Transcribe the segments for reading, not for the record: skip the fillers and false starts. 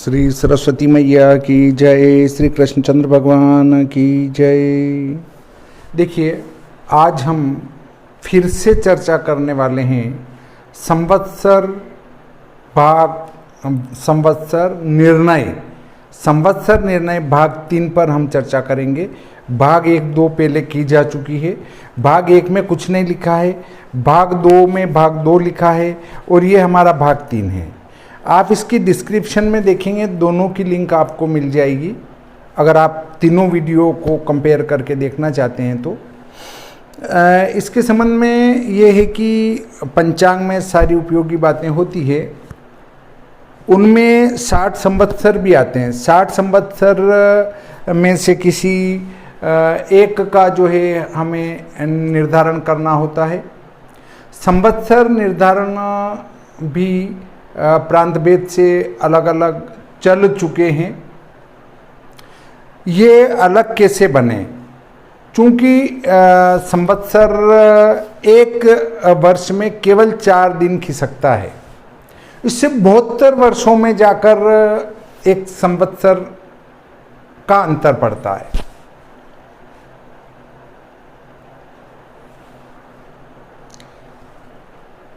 श्री सरस्वती मैया की जय, श्री कृष्णचंद्र भगवान की जय। देखिए, आज हम फिर से चर्चा करने वाले हैं संवत्सर निर्णय भाग 3 पर हम चर्चा करेंगे। भाग 1, 2 पहले की जा चुकी है। भाग 1 में कुछ नहीं लिखा है, भाग 2 में भाग 2 लिखा है और ये हमारा भाग 3 है। आप इसकी डिस्क्रिप्शन में देखेंगे, दोनों की लिंक आपको मिल जाएगी अगर आप तीनों वीडियो को कंपेयर करके देखना चाहते हैं तो। इसके संबंध में ये है कि पंचांग में सारी उपयोगी बातें होती है, उनमें 60 संवत्सर भी आते हैं। 60 संवत्सर में से किसी एक का जो है हमें निर्धारण करना होता है। संवत्सर निर्धारण भी प्रांत भेद से अलग अलग चल चुके हैं। ये अलग कैसे बने? चूँकि संवत्सर एक वर्ष में केवल 4 दिन खिसकता है, इससे 72 वर्षों में जाकर एक संवत्सर का अंतर पड़ता है।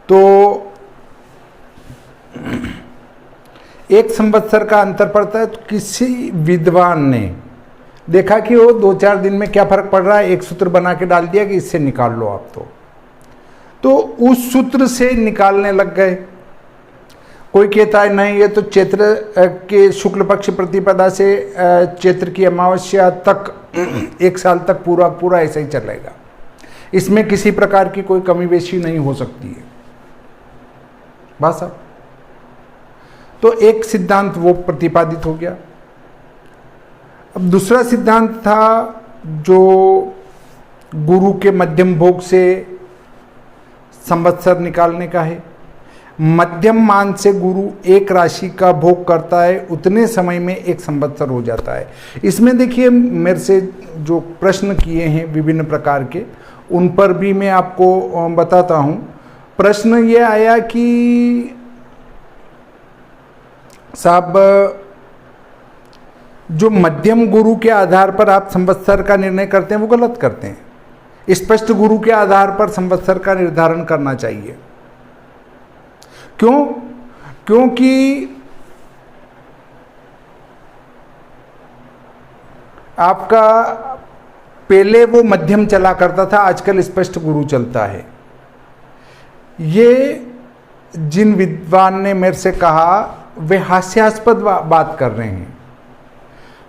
तो एक संवत्सर का अंतर पड़ता है, तो किसी विद्वान ने देखा कि वो 2-4 दिन में क्या फर्क पड़ रहा है, एक सूत्र बना के डाल दिया कि इससे निकाल लो आप। तो उस सूत्र से निकालने लग गए। कोई कहता है नहीं, ये तो चैत्र के शुक्ल पक्ष प्रतिपदा से चैत्र की अमावस्या तक 1 साल तक पूरा ऐसा ही चलेगा, इसमें किसी प्रकार की कोई कमी बेशी नहीं हो सकती है बस। अब तो एक सिद्धांत वो प्रतिपादित हो गया। अब दूसरा सिद्धांत था जो गुरु के मध्यम भोग से संवत्सर निकालने का है। मध्यम मान से गुरु एक राशि का भोग करता है, उतने समय में एक संवत्सर हो जाता है। इसमें देखिए, मेरे से जो प्रश्न किए हैं विभिन्न प्रकार के, उन पर भी मैं आपको बताता हूँ। प्रश्न ये आया कि साहब, जो मध्यम गुरु के आधार पर आप संवत्सर का निर्णय करते हैं वो गलत करते हैं। स्पष्ट गुरु के आधार पर संवत्सर का निर्धारण करना चाहिए। क्यों? क्योंकि आपका पहले वो मध्यम चला करता था, आजकल स्पष्ट गुरु चलता है। ये जिन विद्वान ने मेरे से कहा वे हास्यास्पद बात कर रहे हैं।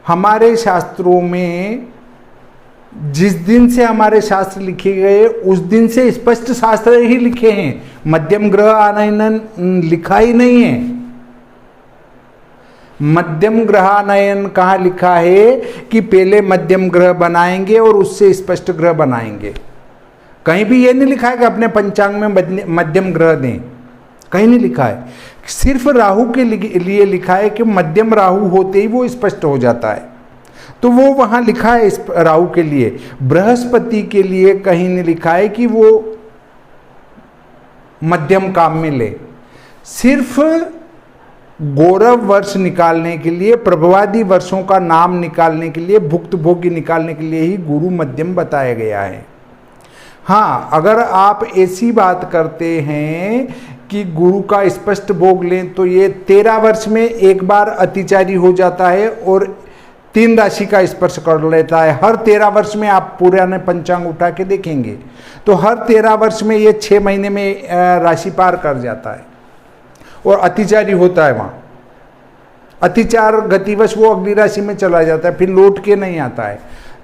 हमारे शास्त्रों में जिस दिन से हमारे शास्त्र लिखे गए उस दिन से स्पष्ट शास्त्र ही लिखे हैं, मध्यम ग्रह आनयन लिखा ही नहीं है। मध्यम ग्रहानयन कहाँ लिखा है कि पहले मध्यम ग्रह बनाएंगे और उससे स्पष्ट ग्रह बनाएंगे? कहीं भी ये नहीं लिखा है कि अपने पंचांग में मध्यम ग्रह दें, कहीं नहीं लिखा है। सिर्फ राहु के लिए लिखा है कि मध्यम राहु होते ही वो स्पष्ट हो जाता है, तो वो वहां लिखा है राहु के लिए। बृहस्पति के लिए कहीं नहीं लिखा है कि वो मध्यम काम में ले। सिर्फ गौरव वर्ष निकालने के लिए, प्रभवादि वर्षों का नाम निकालने के लिए, भुक्त भोग्य निकालने के लिए ही गुरु मध्यम बताया गया है। हाँ, अगर आप ऐसी बात करते हैं कि गुरु का स्पष्ट भोग लें तो ये 13 वर्ष में एक बार अतिचारी हो जाता है और 3 राशि का स्पर्श कर लेता है। हर 13 वर्ष में आप पुराने पंचांग उठा के देखेंगे तो हर 13 वर्ष में ये 6 महीने में राशि पार कर जाता है और अतिचारी होता है। वहाँ अतिचार गतिवश वो अगली राशि में चला जाता है, फिर लौट के नहीं आता है।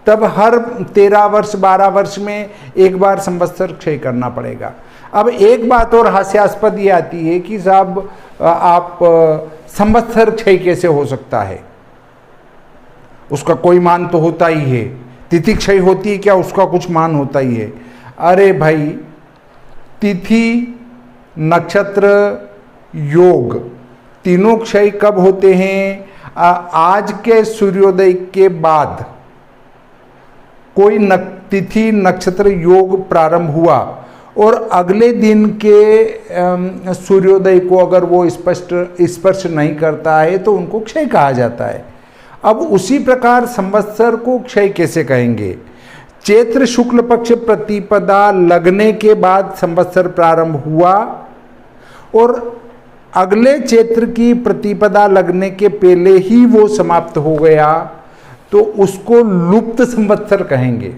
तब हर 13 वर्ष 12 वर्ष में एक बार संवत्सर क्षय करना पड़ेगा। अब एक बात और हास्यास्पद ये आती है कि साहब, आप संवत्सर क्षय कैसे हो सकता है? उसका कोई मान तो होता ही है। तिथि क्षय होती है क्या? उसका कुछ मान होता ही है। अरे भाई, तिथि, नक्षत्र, योग तीनों क्षय कब होते हैं? आज के सूर्योदय के बाद कोई तिथि, नक्षत्र, योग प्रारंभ हुआ और अगले दिन के सूर्योदय को अगर वो स्पर्श नहीं करता है तो उनको क्षय कहा जाता है। अब उसी प्रकार संवत्सर को क्षय कैसे कहेंगे? चैत्र शुक्ल पक्ष प्रतिपदा लगने के बाद संवत्सर प्रारंभ हुआ और अगले चैत्र की प्रतिपदा लगने के पहले ही वो समाप्त हो गया, तो उसको लुप्त संवत्सर कहेंगे।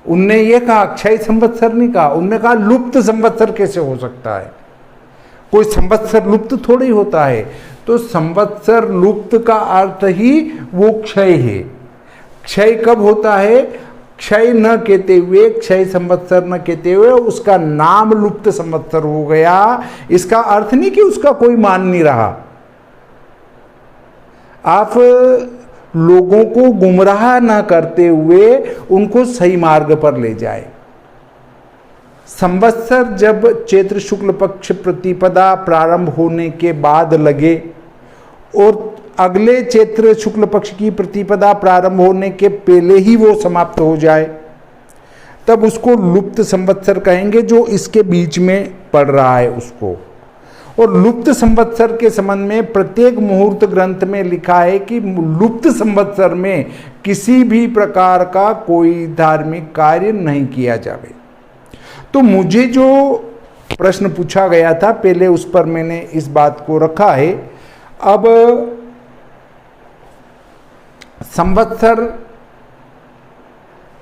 उनने ये कहा क्षय संवत्सर नहीं कहा, उनने कहा लुप्त संवत्सर कैसे हो सकता है? कोई संवत्सर लुप्त थोड़ी होता है। तो संवत्सर लुप्त का अर्थ ही वो क्षय है। क्षय कब होता है? क्षय न कहते हुए, क्षय संवत्सर न कहते हुए उसका नाम लुप्त संवत्सर हो गया। इसका अर्थ नहीं कि उसका कोई मान नहीं रहा। आप लोगों को गुमराह न करते हुए उनको सही मार्ग पर ले जाए। संवत्सर जब चैत्र शुक्ल पक्ष प्रतिपदा प्रारंभ होने के बाद लगे और अगले चैत्र शुक्ल पक्ष की प्रतिपदा प्रारंभ होने के पहले ही वो समाप्त हो जाए, तब उसको लुप्त संवत्सर कहेंगे, जो इसके बीच में पड़ रहा है उसको। और लुप्त संवत्सर के संबंध में प्रत्येक मुहूर्त ग्रंथ में लिखा है कि लुप्त संवत्सर में किसी भी प्रकार का कोई धार्मिक कार्य नहीं किया जावे। तो मुझे जो प्रश्न पूछा गया था पहले, उस पर मैंने इस बात को रखा है। अब संवत्सर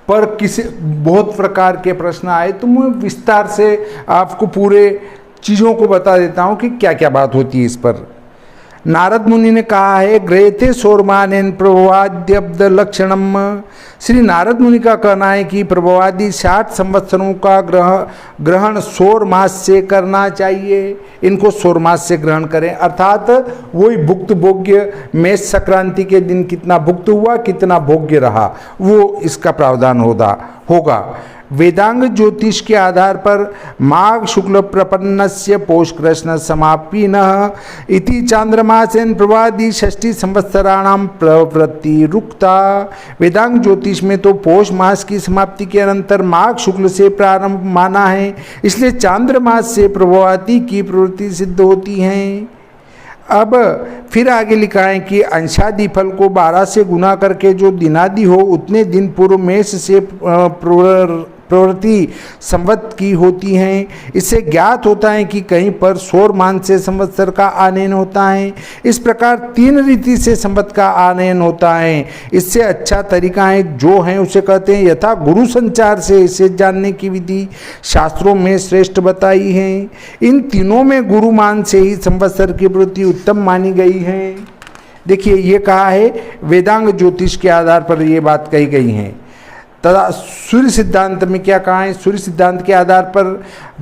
पर किसी बहुत प्रकार के प्रश्न आए, तो मैं विस्तार से आपको पूरे चीज़ों को बता देता हूं कि क्या क्या बात होती है इस पर। नारद मुनि ने कहा है ग्रहते सौरमानेन प्रभवाद्यब्द लक्षणम। श्री नारद मुनि का कहना है कि प्रभवादि 60 संवत्सरों का ग्रहण सौर मास से करना चाहिए। इनको सौर मास से ग्रहण करें, अर्थात वही भुक्त भोग्य मेष संक्रांति के दिन कितना भुक्त हुआ, कितना भोग्य रहा, वो इसका प्रावधान होगा। वेदांग ज्योतिष के आधार पर माघ शुक्ल प्रपन्नस्य पौष कृष्ण समापिनः इति चांद्रमासेन प्रवादि 60 संवत्सराणाम प्रवृत्ति रुक्ता। वेदांग ज्योतिष में तो पौष मास की समाप्ति के अनंतर माघ शुक्ल से प्रारंभ माना है, इसलिए चांद्रमास से प्रभवादि की प्रवृत्ति सिद्ध होती है। अब फिर आगे लिखा है कि अंशादि फल को 12 से गुना करके जो दिनादि हो उतने दिन पूर्व मेष से प्रवृत्ति संवत की होती हैं। इससे ज्ञात होता है कि कहीं पर सौर मान से संवत्सर का आनयन होता है। इस प्रकार 3 रीति से संवत का आनयन होता है। इससे अच्छा तरीका है जो है उसे कहते हैं यथा गुरु संचार से इसे जानने की विधि शास्त्रों में श्रेष्ठ बताई है। इन तीनों में गुरु मान से ही संवत्सर की प्रवृत्ति उत्तम मानी गई है। देखिए ये कहा है वेदांग ज्योतिष के आधार पर ये बात कही गई है। तथा सूर्य सिद्धांत में क्या कहा है? सूर्य सिद्धांत के आधार पर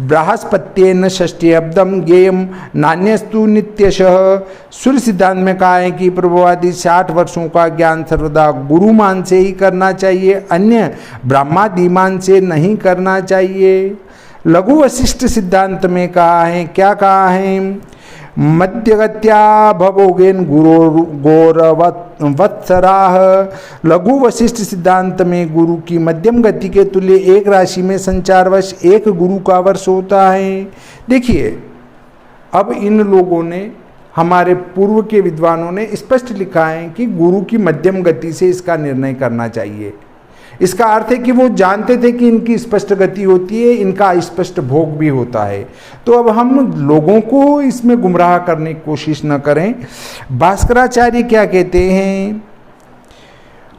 बृहस्पत्येन षष्ठ्यब्दम ज्ञेयम नान्यस्तु नित्यशः। सूर्य सिद्धांत में कहा है कि प्रभवादि 60 वर्षों का ज्ञान सर्वदा गुरुमान से ही करना चाहिए, अन्य ब्रह्मादिमान से नहीं करना चाहिए। लघु वशिष्ठ सिद्धांत में कहा है, क्या कहा है? मध्यगत्या भवोगेन गौरवत्सराः। लघु वशिष्ठ सिद्धांत में गुरु की मध्यम गति के तुल्य एक राशि में संचार वर्ष एक गुरु का वर्ष होता है। देखिए अब इन लोगों ने, हमारे पूर्व के विद्वानों ने स्पष्ट लिखा है कि गुरु की मध्यम गति से इसका निर्णय करना चाहिए। इसका अर्थ है कि वो जानते थे कि इनकी स्पष्ट गति होती है, इनका स्पष्ट भोग भी होता है। तो अब हम लोगों को इसमें गुमराह करने की कोशिश न करें। भास्कराचार्य क्या कहते हैं?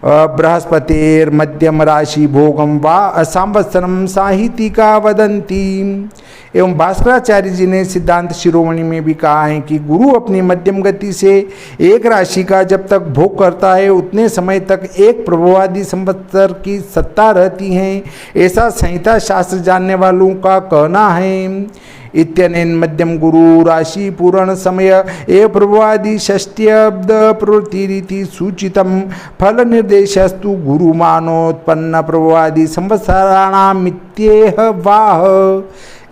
बृहस्पतिर मध्यम राशि भोगम वा संवत्सरम साहितिका वदंती। एवं भास्कराचार्य जी ने सिद्धांत शिरोमणि में भी कहा है कि गुरु अपनी मध्यम गति से एक राशि का जब तक भोग करता है उतने समय तक एक प्रभवादि संवत्सर की सत्ता रहती है। ऐसा संहिता शास्त्र जानने वालों का कहना है। इत्यनेन मध्यम गुरु राशि पूर्ण समय ए प्रभवादि षष्ट्यब्द प्रवृत्तिरिति सूचितम फल निर्देशस्तु गुरुमानोत्पन्न प्रभवादि संवत्सराणाम इत्येह वाह।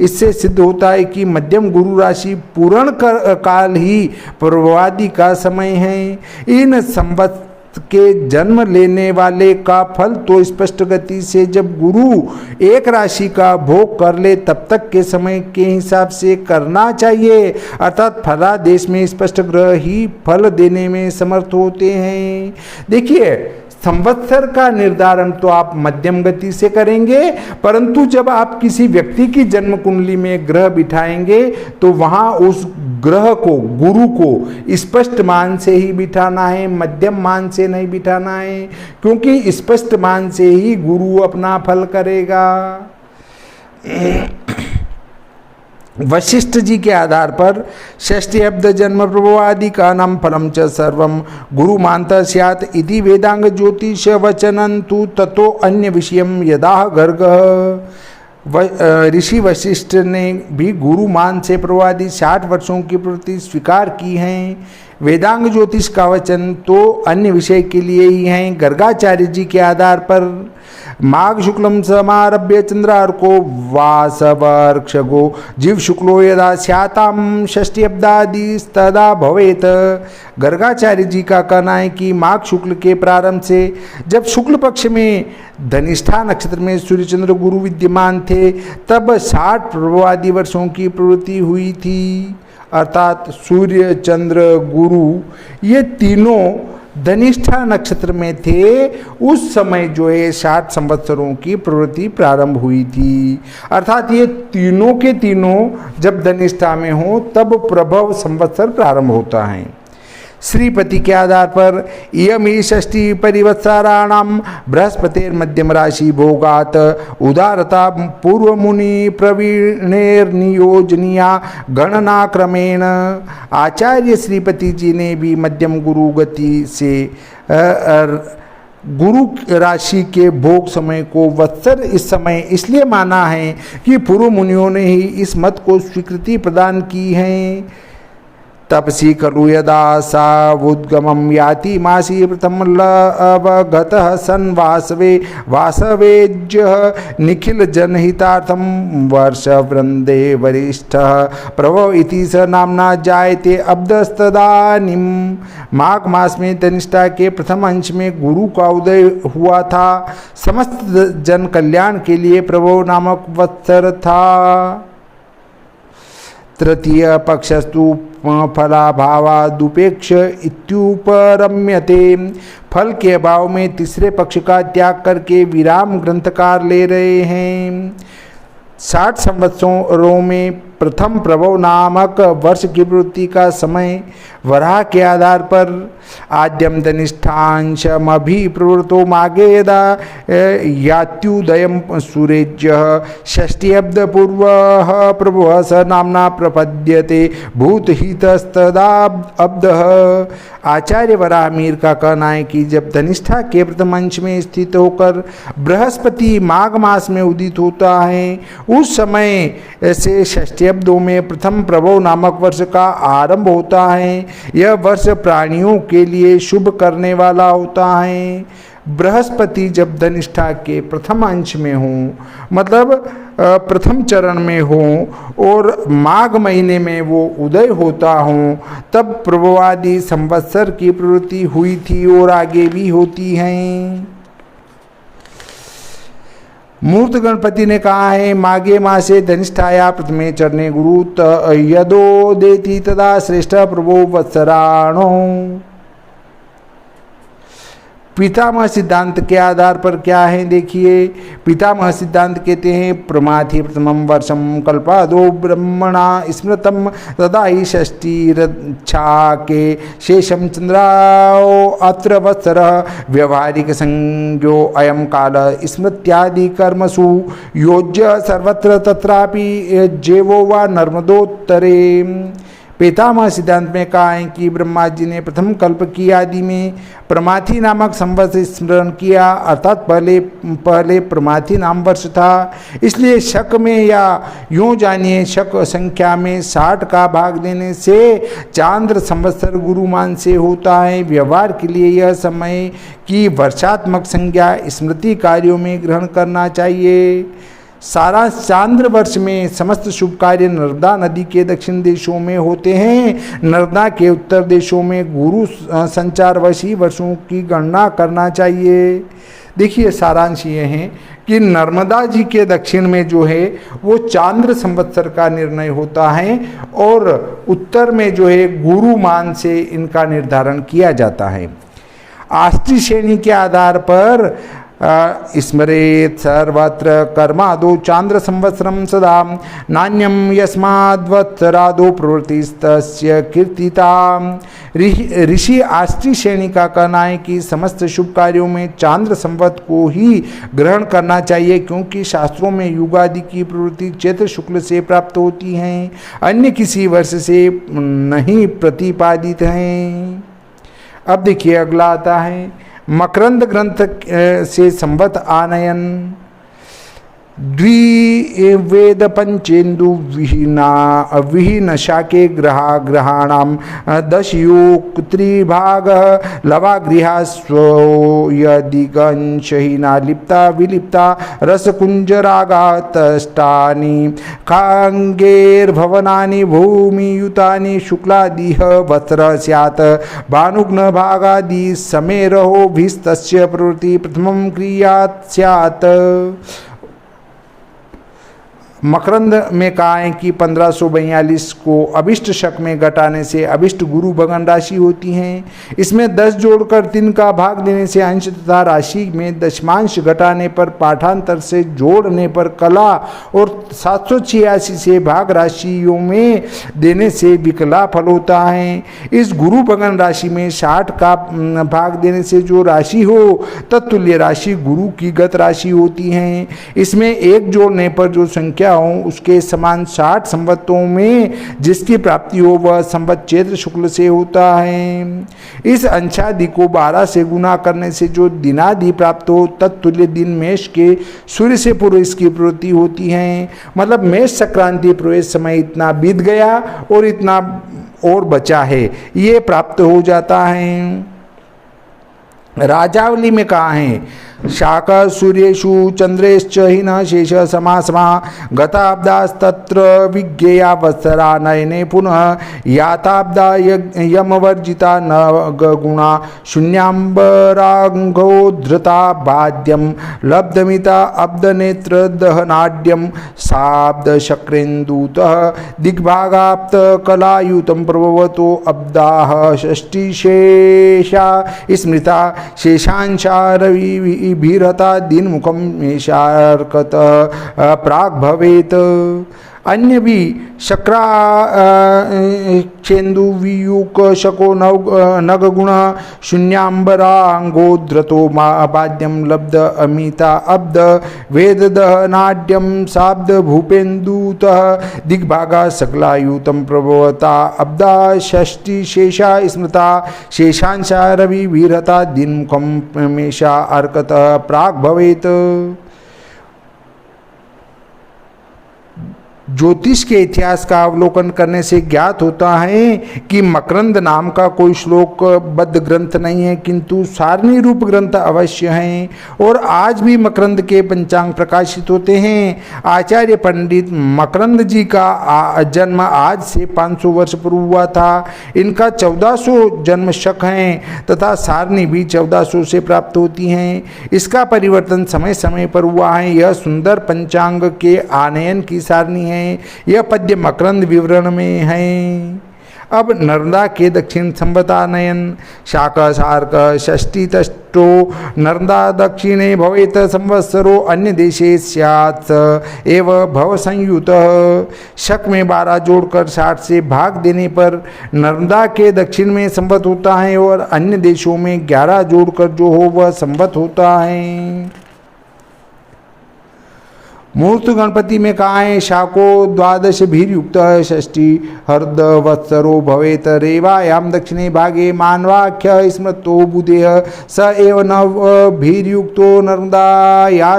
इससे सिद्ध होता है कि मध्यम गुरु राशि पूर्ण काल ही प्रभवादि का समय है। इन संवत्सर के जन्म लेने वाले का फल तो स्पष्ट गति से जब गुरु एक राशि का भोग कर ले तब तक के समय के हिसाब से करना चाहिए, अर्थात फलादेश में स्पष्ट ग्रह ही फल देने में समर्थ होते हैं। देखिए, संवत्सर का निर्धारण तो आप मध्यम गति से करेंगे, परंतु जब आप किसी व्यक्ति की जन्म कुंडली में ग्रह बिठाएंगे तो वहां उस ग्रह को, गुरु को स्पष्ट मान से ही बिठाना है, मध्यम मान से नहीं बिठाना है, क्योंकि स्पष्ट मान से ही गुरु अपना फल करेगा। वशिष्ठ जी के आधार पर षष्ठी अब्द जन्म प्रभवादि का नाम फलम च सर्वम गुरु मानत स्यात् इति वेदांग ज्योतिष वचनं तु ततो अन्य विषयम यदा गर्ग। ऋषि वशिष्ठ ने भी गुरु मान से प्रभवादि 60 वर्षों की प्रवृत्ति स्वीकार की हैं। वेदांग ज्योतिष का वचन तो अन्य विषय के लिए ही हैं। गर्गाचार्य जी के आधार पर माघ शुक्लम समारभ्य चंद्रार्को वासवर्क्षगो जीव शुक्लो यदा स्याताम षष्ठी अब्दादि तदा भवेत। गर्गाचार्य जी का कहना है कि माघ शुक्ल के प्रारंभ से जब शुक्ल पक्ष में धनिष्ठा नक्षत्र में सूर्य चंद्र गुरु विद्यमान थे तब 60 प्रभवादि वर्षों की प्रवृत्ति हुई थी, अर्थात सूर्य चंद्र गुरु ये तीनों धनिष्ठा नक्षत्र में थे। उस समय जो है 60 संवत्सरों की प्रवृत्ति प्रारंभ हुई थी, अर्थात ये तीनों के तीनों जब धनिष्ठा में हो तब प्रभव संवत्सर प्रारंभ होता है। श्रीपति के आधार पर इयमी षष्ठी परिवत्सराणाम बृहस्पतिर मध्यम राशि भोगात उदारता पूर्व मुनि प्रवीणेर नियोजनिया गणना क्रमेण। आचार्य श्रीपति जी ने भी मध्यम गुरु गति से गुरु राशि के भोग समय को वत्सर इस समय इसलिए माना है कि पूर्व मुनियों ने ही इस मत को स्वीकृति प्रदान की है। तपसी खलु यदा सा उद्गमं याति मासी प्रथम अवगतः सन् वासवे वासवेज्यः निखिल जनहितार्थं वर्ष वृंदे वरिष्ठः प्रभव इति स नामना जायते अब्दस्तदानीं। माघ मास में धनिष्ठा के प्रथम अंश में गुरु का उदय हुआ था। समस्त जन कल्याण के लिए प्रभव नामक वत्सर था। तृतीय पक्षस्तु फलाभावादुपेक्ष इत्युपरम्यते। फल के अभाव में तीसरे पक्ष का त्याग करके विराम ग्रंथकार ले रहे हैं। 60 संवत्सरों में प्रथम प्रभव नामक वर्ष की प्रवृत्ति का समय वराह के आधार पर आद्यम धनिष्ठांशमभि प्रवृत्तो मागे यदा यात्युदयम सूर्यज्यः षष्ठी अब्द पूर्वः प्रभवः स नामना प्रपद्यते भूतहितस्तदा अब्दः। आचार्य वराहमीर का कहना है कि जब धनिष्ठा के प्रथम अंश में स्थित होकर बृहस्पति माघ मास में उदित होता है उस समय से षष्ठी अब्दों में प्रथम प्रभव नामक वर्ष का आरंभ होता है। यह वर्ष प्राणियों के लिए शुभ करने वाला होता है। बृहस्पति जब धनिष्ठा के प्रथम अंश में हो, मतलब प्रथम चरण में हो और माघ महीने में वो उदय होता हो, तब प्रभवादि संवत्सर की प्रवृत्ति हुई थी और आगे भी होती हैं। मूर्त गणपति ने कहा है माघे मासे धनिष्ठाया प्रथमे चरणे गुरु यदो देति तदा श्रेष्ठ प्रभो वत्सराणो। पितामह सिद्धांत के आधार पर क्या है देखिए। पितामह सिद्धांत कहते हैं प्रमाथि प्रथमम वर्षम कल्पादो ब्रह्मणा स्मृतम तदा ही षष्ठीरच्छा के शेषम चंद्राओ अत्र वत्सर व्यवहारिक संज्ञो अयम काल स्मृत्यादि कर्मसु योज्य सर्वत्र तत्रापि जेवो वा नर्मदोत्तरे। पितामह सिद्धांत में कहा है कि ब्रह्मा जी ने प्रथम कल्प की आदि में प्रमाथि नामक संवत्सर स्मरण किया, अर्थात पहले प्रमाथि नाम वर्ष था। इसलिए शक में या यूँ जानिए शक संख्या में 60 का भाग देने से चांद्र संवत्सर गुरुमान से होता है। व्यवहार के लिए यह समय की वर्षात्मक संज्ञा स्मृति कार्यों में ग्रहण करना चाहिए। सारा चांद्र वर्ष में समस्त शुभ कार्य नर्मदा नदी के दक्षिण देशों में होते हैं। नर्मदा के उत्तर देशों में गुरु संचारवशी वर्षों की गणना करना चाहिए। देखिए सारांश ये है कि नर्मदा जी के दक्षिण में जो है वो चांद्र संवत्सर का निर्णय होता है और उत्तर में जो है गुरु मान से इनका निर्धारण किया जाता है। आष्टी श्रेणी के आधार पर स्मरेत सर्वत्र कर्मादो चांद्र संवत्सरम सदा नान्यम यस्माद्वत्सरादो प्रवृत्तिस्तस्य कीर्तिता। ऋषि आष्टी श्रेणी का कहना है कि समस्त शुभ कार्यों में चांद्र संवत को ही ग्रहण करना चाहिए, क्योंकि शास्त्रों में युगादि की प्रवृत्ति चैत्र शुक्ल से प्राप्त होती हैं, अन्य किसी वर्ष से नहीं प्रतिपादित हैं। अब देखिए अगला आता है मकरंद ग्रंथ से संवत आनयन। द्विवेद पंचेन्दु विहीन शाके ग्रहाणाम दशयोक त्रिभाग लवागृहा स्वयदिगंशहीना लिप्ता विलिप्ता रसकुंजरागा तष्टानि खांगेर्भवनानि भूमियुतानि शुक्लादिह वस्त्र स्यात् भानुग्न भागादि समेरहो भिस्तस्य प्रवृत्ति प्रथमं क्रियात् स्यात्। मकरंद में कहा है कि 1542 को अभिष्ट शक में घटाने से अभिष्ट गुरु भगन राशि होती हैं। इसमें 10 जोड़कर 3 का भाग देने से अंश तथा राशि में दशमांश घटाने पर पाठांतर से जोड़ने पर कला और 786 से भाग राशियों में देने से विकला फल होता है। इस गुरु भगन राशि में 60 का भाग देने से जो राशि हो तत्तुल्य राशि गुरु की गत राशि होती है। इसमें 1 जोड़ने पर जो संख्या उसके समान 60 संवत्ों में जिसकी प्राप्ति हो वह संवत चैत्र शुक्ल से होता है। इस अंशादि को 12 से गुना करने से जो दिनादि प्राप्त हो तत्तुल्य दिन मेष के सूर्य से पूर्व इसकी प्रवृत्ति होती है। मतलब मेष संक्रांति प्रवेश समय इतना बीत गया और इतना और बचा है, ये प्राप्त हो जाता है। राजावली में कहा है शाक सूर्येषु चंद्रेश्च हिन शेष समासमा गताब्दास्तत्र विज्ञेया वत्सरा नयने पुनः याताब्दा यमवर्जिता न गुणा शून्यांबरांगो धृता बाद्यम लब्धमिता अब्दनेत्र दहनाड्यम साब्द शक्रेन्दुतः दिग्भागाप्त कलायुतं प्रभवतो अब्दाः षष्टिशेषा स्मृता शेषांशा रवि भीरता दिन मुखम मेषार्कत प्राग भवेत। अन्य भी शक्रा चेन्दु वियुक शको नगगुण शून्यांबरांगोद्रतो बाद्यम लब्ध अमिता अब्द वेददहनाड्यम शाब्द भूपेन्दुतः दिग्भागा सकलायुतं प्रभवता अब्दा षष्टि शेषा स्मृता शेषांशा रवि वीरता दिनमुखम मेषा अर्कत प्राग भवेत। ज्योतिष के इतिहास का अवलोकन करने से ज्ञात होता है कि मकरंद नाम का कोई श्लोक बद्ध ग्रंथ नहीं है, किंतु सारणी रूप ग्रंथ अवश्य हैं और आज भी मकरंद के पंचांग प्रकाशित होते हैं। आचार्य पंडित मकरंद जी का जन्म आज से 500 वर्ष पूर्व हुआ था। इनका 1400 जन्म शक हैं तथा सारणी भी 1400 से प्राप्त होती हैं। इसका परिवर्तन समय समय पर हुआ है। यह सुंदर पंचांग के आनयन की सारणी है। यह पद्य मकरंद विवरण में है। अब नर्मदा के दक्षिण संवतानयन शाक सार्क षष्टि तष्टो नर्मदा दक्षिणे भवेत संवत्सरो अन्य देशे स्यात् एव भव संयुत। शक में 12 जोड़कर 60 से भाग देने पर नर्मदा के दक्षिण में संवत होता है और अन्य देशों में 11 जोड़कर जो हो वह संवत होता है। मूर्त गणपति में कहा है शाको 12 भीर्युक्त षष्ठी हर्द वत्सरो भवेत रेवायाम दक्षिणे भागे मानवाख्य स्मृतो बुधेय स एव नव भीर्युक्तो नर्मदायास्तथोत्तरे।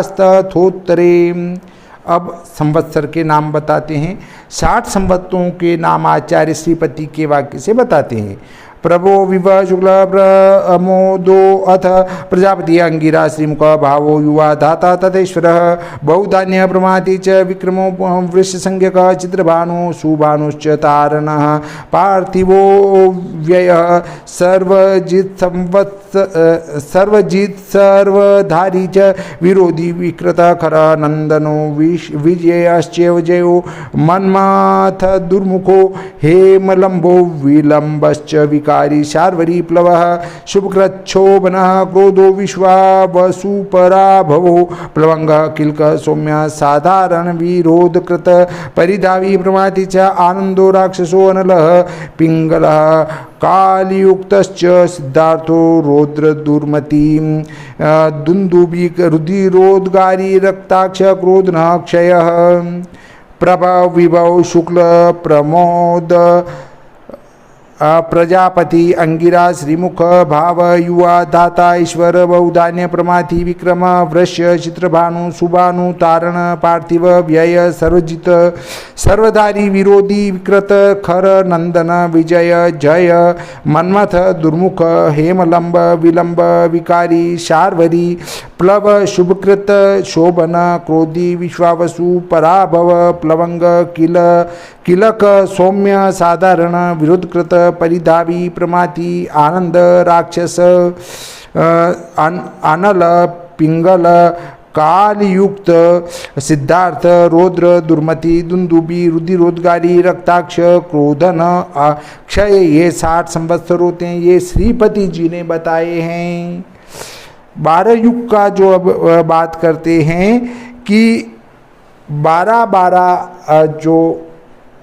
अब संवत्सर के नाम बताते हैं। 60 संवत्सरों के नाम आचार्य श्रीपति के वाक्य से बताते हैं। प्रभो विव शुक्ल प्रमोदो अथ प्रजापति अंगिरा श्रीमुख भावो युवा दाता तथेश्वर बहुधान्य प्रमाति च विक्रमो वृष संज्ञक चित्रभानु सुभानुश्च तारणः पार्थिवो व्यय सर्वजित सर्वधारी च विरोधी विकृत खर नंदनो विजयश्चैव जयो मन्मथ दुर्मुखो हेमलंबो विलंबश्च विकारी शार्वरी प्लवः शुभकृच्छोभनः क्रोधो विश्वावसुपराभवो प्लवंग किल्क सौम्य साधारण विरोधकृत परिधावी प्रमाति च आनंदो राक्षसो अनलः पिंगलः कालियुक्तश्च सिद्धार्थो रौद्र दुर्मती दुंदुबी रुधिरोद्गारी रक्ताक्ष क्रोधनः क्षयः प्रभव विभव शुक्ल प्रमोद प्रजापति अंगिरा श्रीमुख भाव युवा दाता ईश्वर बहुधान्य प्रमाथि विक्रम वृष्य चित्रभानु सुभानु तारण पार्थिव व्यय सर्वजित सर्वधारी विरोधी विकृत खर नंदन विजय जय मन्मथ दुर्मुख हेमलंब विलंब विकारी शार्वरी प्लव शुभकृत शोभन क्रोधी विश्वावसु पराभव प्लवंग किलक सौम्य साधारण विरोधकृत परिधावी प्रमाति आनंद राक्षस अनल पिंगल कालयुक्त सिद्धार्थ रौद्र दुर्मति दुंदुबी रुधिरोद्गारी रक्ताक्ष क्रोधन अक्षय, ये 60 संवत्सर होते हैं। ये श्रीपति जी ने बताए हैं। 12 युग का जो अब बात करते हैं कि 12 जो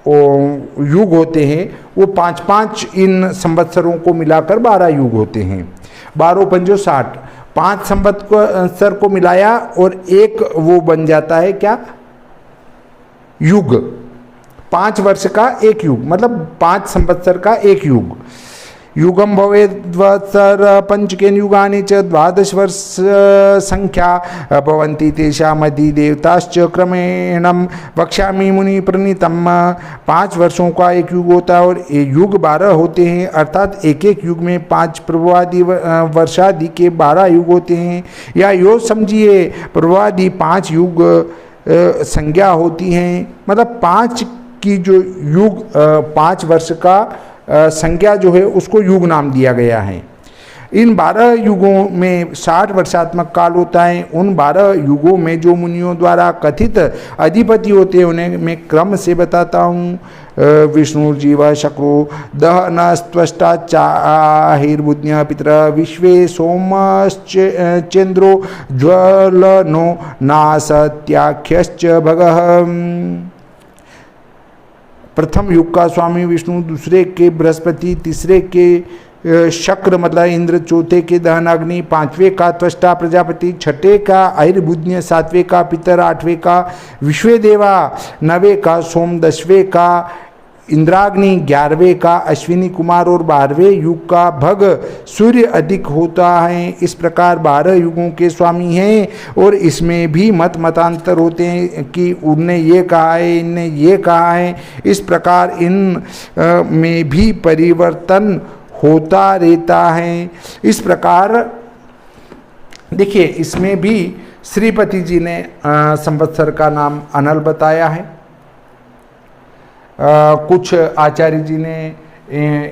युग होते हैं वो 5 इन संवत्सरों को मिलाकर 12 युग होते हैं। 12 पंजो 60, 5 संवत्सर को मिलाया और एक वो बन जाता है क्या, युग। 5 वर्ष का एक युग मतलब 5 संवत्सर का एक युग। युगम भवेद्वत्सर पंचकेन युगानि च 12 वर्ष संख्या भवन्ति तेषाम् अधिदेवताश्च क्रमेणम वक्ष्यामि मुनि प्रणीतम। 5 वर्षों का एक युग होता है और युग 12 होते हैं, अर्थात एक एक युग में 5 प्रभवादि वर्षादि के 12 युग होते हैं। या यो समझिए प्रभवादि 5 युग संज्ञा होती हैं, मतलब 5 की जो युग 5 वर्ष का संज्ञा जो है उसको युग नाम दिया गया है। इन 12 युगों में 60 वर्षात्मक काल होता है। उन 12 युगों में जो मुनियों द्वारा कथित अधिपति होते हैं उन्हें मैं क्रम से बताता हूँ। विष्णु जीव शक्रो दहन त्वष्टा चाहिर्बुद्ध्य पितर विश्वे सोमश्चेन्द्रो ज्वलनो नासत्याख्यश्च भगः। प्रथम युग का स्वामी विष्णु, दूसरे के बृहस्पति, तीसरे के शक्र मतलब इंद्र, चौथे के दहनाग्नि, 5वें का त्वष्टा प्रजापति, 6ठे का आयुर्बुद्ध्य, 7वें का पितर, 8वें का विश्वेदेवा, 9वें का सोम, 10वें का इंद्राग्नि, 11वें का अश्विनी कुमार और 12वें युग का भग सूर्य अधिक होता है। इस प्रकार 12 युगों के स्वामी हैं और इसमें भी मतांतर होते हैं कि उनने ये कहा है, इनने ये कहा है। इस प्रकार इन में भी परिवर्तन होता रहता है। इस प्रकार देखिए इसमें भी श्रीपति जी ने संवत्सर का नाम अनल बताया है। कुछ आचार्य जी ने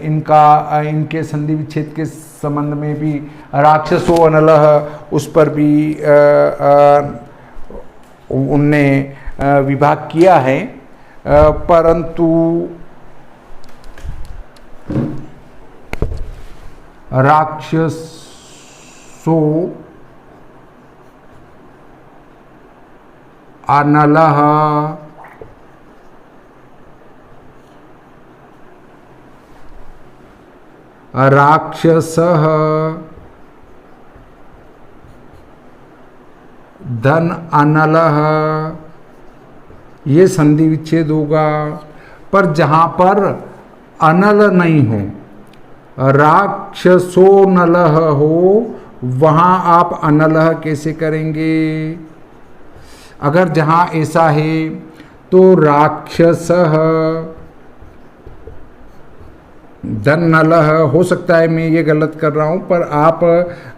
इनके संधि विच्छेद के संबंध में भी राक्षसो अनलः उस पर भी उनने विभाग किया है, परंतु राक्षसो अनलः राक्षसः धन अनलः, ये संधि विच्छेद होगा। पर जहाँ पर अनल नहीं हो, राक्षसो नलः हो, वहाँ आप अनलः कैसे करेंगे? अगर जहाँ ऐसा है तो राक्षसः धन नलः हो सकता है मैं ये गलत कर रहा हूँ, पर आप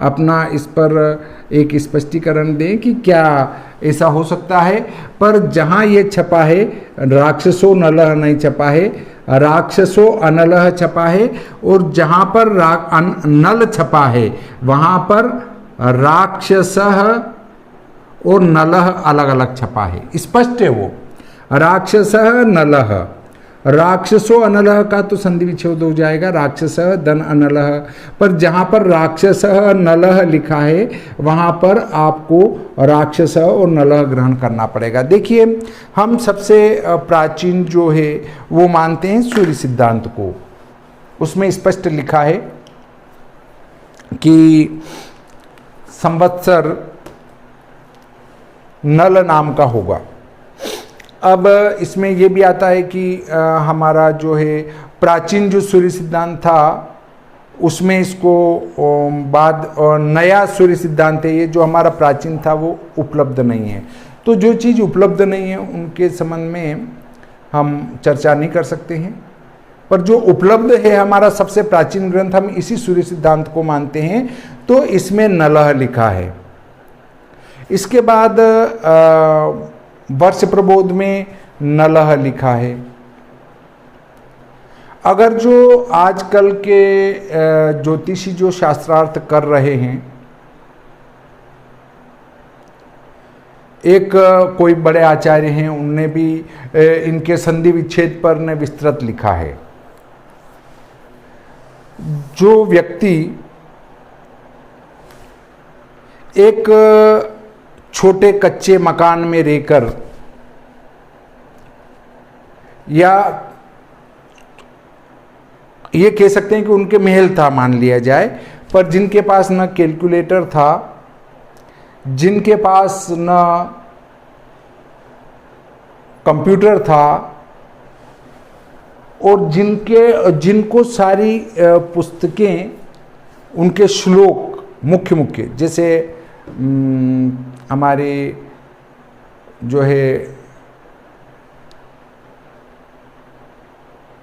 अपना इस पर एक स्पष्टीकरण दें कि क्या ऐसा हो सकता है। पर जहाँ ये छपा है राक्षसो नलः नहीं छपा है, राक्षसो अनलः छपा है, और जहाँ पर नल छपा है वहाँ पर राक्षसः और नलः अलग अलग छपा है, स्पष्ट है वो। राक्षसः नलः, राक्षसो अनलः का तो संधि विच्छेद हो जाएगा, राक्षसः धन अनलः। पर जहाँ पर राक्षसः नलः लिखा है वहाँ पर आपको राक्षसः और नलः ग्रहण करना पड़ेगा। देखिए हम सबसे प्राचीन जो है वो मानते हैं सूर्य सिद्धांत को। उसमें स्पष्ट लिखा है कि संवत्सर नल नाम का होगा। अब इसमें यह भी आता है कि हमारा जो है प्राचीन जो सूर्य सिद्धांत था उसमें इसको बाद नया सूर्य सिद्धांत है, ये जो हमारा प्राचीन था वो उपलब्ध नहीं है। तो जो चीज़ उपलब्ध नहीं है उनके संबंध में हम चर्चा नहीं कर सकते हैं, पर जो उपलब्ध है हमारा सबसे प्राचीन ग्रंथ, हम इसी सूर्य सिद्धांत को मानते हैं। तो इसमें नलः लिखा है। इसके बाद वर्ष प्रबोध में नलः लिखा है। अगर जो आजकल के ज्योतिषी जो शास्त्रार्थ कर रहे हैं, एक कोई बड़े आचार्य हैं उनने भी इनके संधि विच्छेद पर ने विस्तृत लिखा है। जो व्यक्ति एक छोटे कच्चे मकान में रहकर या ये कह सकते हैं कि उनके महल था मान लिया जाए, पर जिनके पास न कैलकुलेटर था, जिनके पास न कंप्यूटर था, और जिनको सारी पुस्तकें उनके श्लोक मुख्य जैसे हमारे जो है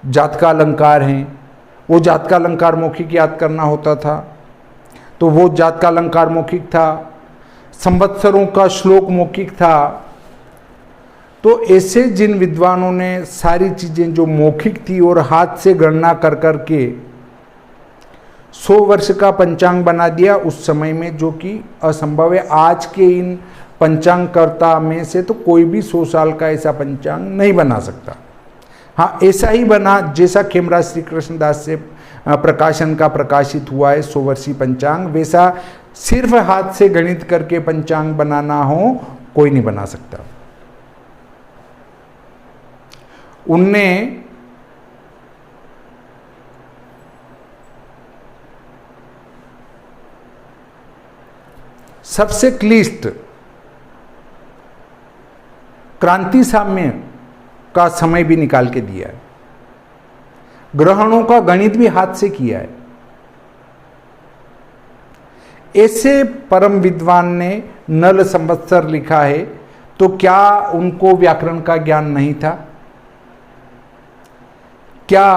जातका अलंकार हैं, वो जातका अलंकार मौखिक याद करना होता था, तो वो जातका अलंकार मौखिक था। संवत्सरों का श्लोक मौखिक था। तो ऐसे जिन विद्वानों ने सारी चीज़ें जो मौखिक थी और हाथ से गणना कर कर के 100 वर्ष का पंचांग बना दिया उस समय में, जो कि असंभव है। आज के इन पंचांगकर्ता में से तो कोई भी 100 साल का ऐसा पंचांग नहीं बना सकता। हाँ, ऐसा ही बना जैसा खेमराज श्री कृष्णदास से प्रकाशन का प्रकाशित हुआ है 100 वर्षीय पंचांग, वैसा सिर्फ हाथ से गणित करके पंचांग बनाना हो कोई नहीं बना सकता। उनने सबसे क्लिष्ट क्रांति साम्य का समय भी निकाल के दिया है। ग्रहणों का गणित भी हाथ से किया है। ऐसे परम विद्वान ने नल संवत्सर लिखा है, तो क्या उनको व्याकरण का ज्ञान नहीं था? क्या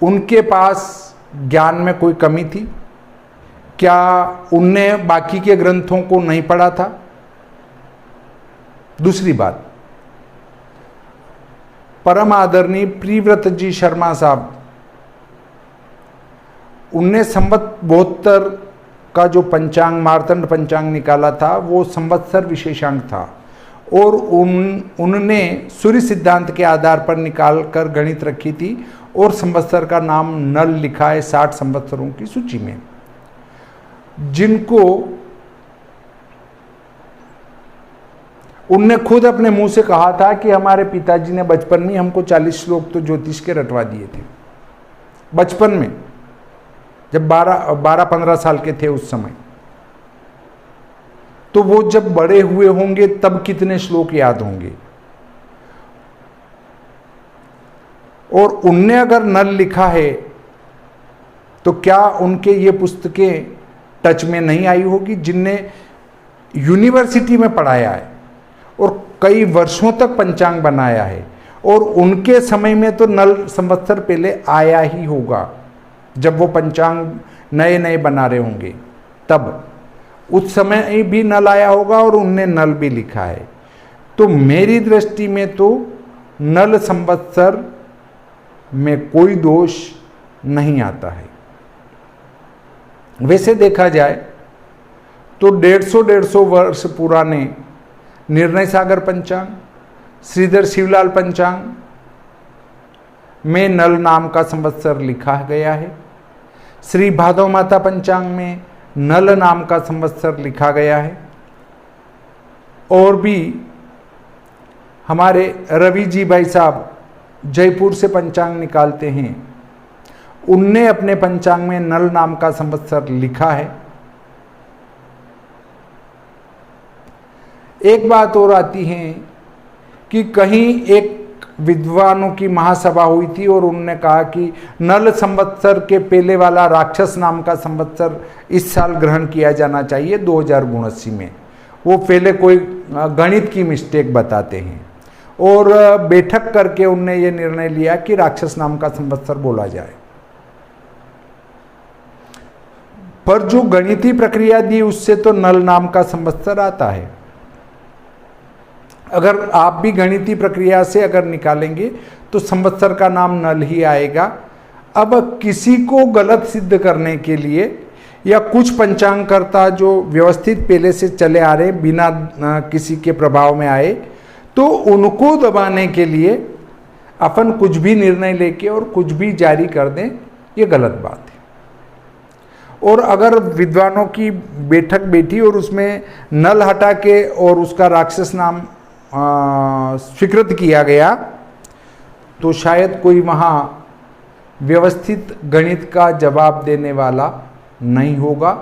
उनके पास ज्ञान में कोई कमी थी? क्या उनने बाकी के ग्रंथों को नहीं पढ़ा था? दूसरी बात, परम आदरणीय प्रियव्रत जी शर्मा साहब, उनने संवत 72 का जो पंचांग मार्तंड पंचांग निकाला था वो संवत्सर विशेषांक था, और उनने सूर्य सिद्धांत के आधार पर निकाल कर गणित रखी थी, और संवत्सर का नाम नल लिखा है 60 संवत्सरों की सूची में। जिनको उनने खुद अपने मुंह से कहा था कि हमारे पिताजी ने बचपन में हमको 40 श्लोक तो ज्योतिष के रटवा दिए थे, बचपन में, जब 12-15 साल के थे उस समय। तो वो जब बड़े हुए होंगे तब कितने श्लोक याद होंगे। और उनने अगर नल लिखा है तो क्या उनके ये पुस्तकें टच में नहीं आई होगी, जिनने यूनिवर्सिटी में पढ़ाया है और कई वर्षों तक पंचांग बनाया है, और उनके समय में तो नल संवत्सर पहले आया ही होगा, जब वो पंचांग नए नए बना रहे होंगे तब उस समय भी नल आया होगा और उनने नल भी लिखा है। तो मेरी दृष्टि में तो नल संवत्सर में कोई दोष नहीं आता है। वैसे देखा जाए तो 150 वर्ष पुराने निर्णय सागर पंचांग, श्रीधर शिवलाल पंचांग में नल नाम का संवत्सर लिखा गया है। श्री भादव माता पंचांग में नल नाम का संवत्सर लिखा गया है। और भी हमारे रवि जी भाई साहब जयपुर से पंचांग निकालते हैं, उनने अपने पंचांग में नल नाम का संवत्सर लिखा है। एक बात और आती है कि कहीं एक विद्वानों की महासभा हुई थी और उन्होंने कहा कि नल संवत्सर के पहले वाला राक्षस नाम का संवत्सर इस साल ग्रहण किया जाना चाहिए 2079 में। वो पहले कोई गणित की मिस्टेक बताते हैं और बैठक करके उनने ये निर्णय लिया कि राक्षस नाम का संवत्सर बोला जाए। पर जो गणितीय प्रक्रिया दी उससे तो नल नाम का संवत्सर आता है। अगर आप भी गणितीय प्रक्रिया से अगर निकालेंगे तो संवत्सर का नाम नल ही आएगा। अब किसी को गलत सिद्ध करने के लिए या कुछ पंचांगकर्ता जो व्यवस्थित पहले से चले आ रहे बिना किसी के प्रभाव में आए, तो उनको दबाने के लिए अपन कुछ भी निर्णय लेके और कुछ भी जारी कर दें, ये गलत बात है। और अगर विद्वानों की बैठक बैठी और उसमें नल हटा के और उसका राक्षस नाम स्वीकृत किया गया, तो शायद कोई वहाँ व्यवस्थित गणित का जवाब देने वाला नहीं होगा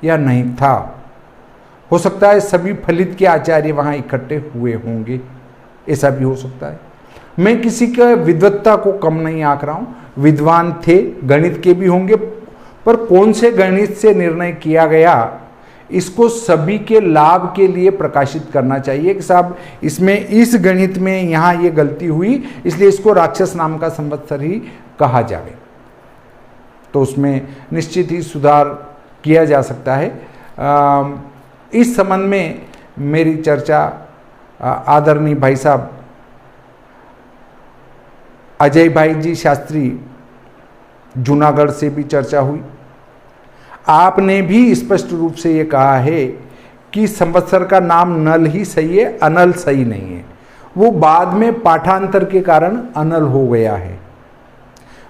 या नहीं था। हो सकता है सभी फलित के आचार्य वहाँ इकट्ठे हुए होंगे, ऐसा भी हो सकता है। मैं किसी के विद्वत्ता को कम नहीं आंक रहा हूँ, विद्वान थे, गणित के भी होंगे, पर कौन से गणित से निर्णय किया गया इसको सभी के लाभ के लिए प्रकाशित करना चाहिए कि साहब इसमें इस गणित में यहाँ ये गलती हुई, इसलिए इसको राक्षस नाम का संवत्सर ही कहा जाए, तो उसमें निश्चित ही सुधार किया जा सकता है। इस संबंध में मेरी चर्चा आदरणीय भाई साहब अजय भाई जी शास्त्री जूनागढ़ से भी चर्चा हुई। आपने भी स्पष्ट रूप से ये कहा है कि संवत्सर का नाम नल ही सही है, अनल सही नहीं है। वो बाद में पाठांतर के कारण अनल हो गया है।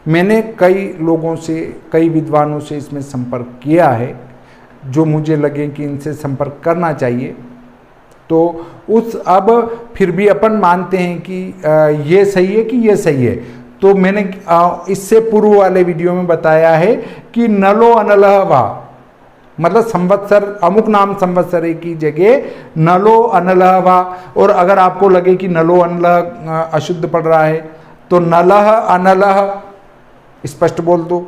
मैंने कई लोगों से, कई विद्वानों से इसमें संपर्क किया है, जो मुझे लगे कि इनसे संपर्क करना चाहिए। तो उस अब फिर भी अपन मानते हैं कि ये सही है कि ये सही है। तो मैंने इससे पूर्व वाले वीडियो में बताया है कि नलो अनलह वा, मतलब संवत्सर अमुक नाम संवत्सर की जगह नलो अनलह वा। और अगर आपको लगे कि नलो अनलह अशुद्ध पड़ रहा है तो नलह अनलह स्पष्ट बोल दो।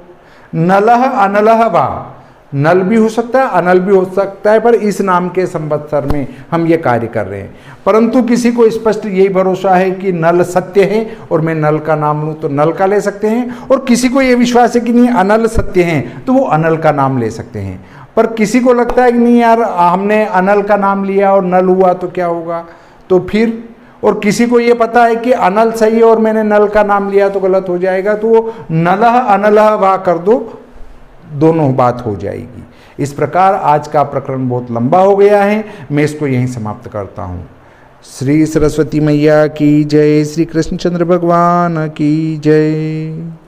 नलह अनलह वा, नल भी हो सकता है, अनल भी हो सकता है, पर इस नाम के संवत्सर में हम ये कार्य कर रहे हैं। परंतु किसी को स्पष्ट यही भरोसा है कि नल सत्य है और मैं नल का नाम लूँ तो नल का ले सकते हैं, और किसी को ये विश्वास है कि नहीं अनल सत्य हैं तो वो अनल का नाम ले सकते हैं। पर किसी को लगता है कि नहीं यार हमने अनल का नाम लिया और नल हुआ तो क्या होगा, तो फिर, और किसी को ये पता है कि अनल सही है और मैंने नल का नाम लिया तो गलत हो जाएगा, तो वो नलह अनलह वा कर दो, दोनों बात हो जाएगी। इस प्रकार आज का प्रकरण बहुत लंबा हो गया है, मैं इसको यहीं समाप्त करता हूँ। श्री सरस्वती मैया की जय, श्री कृष्णचंद्र भगवान की जय।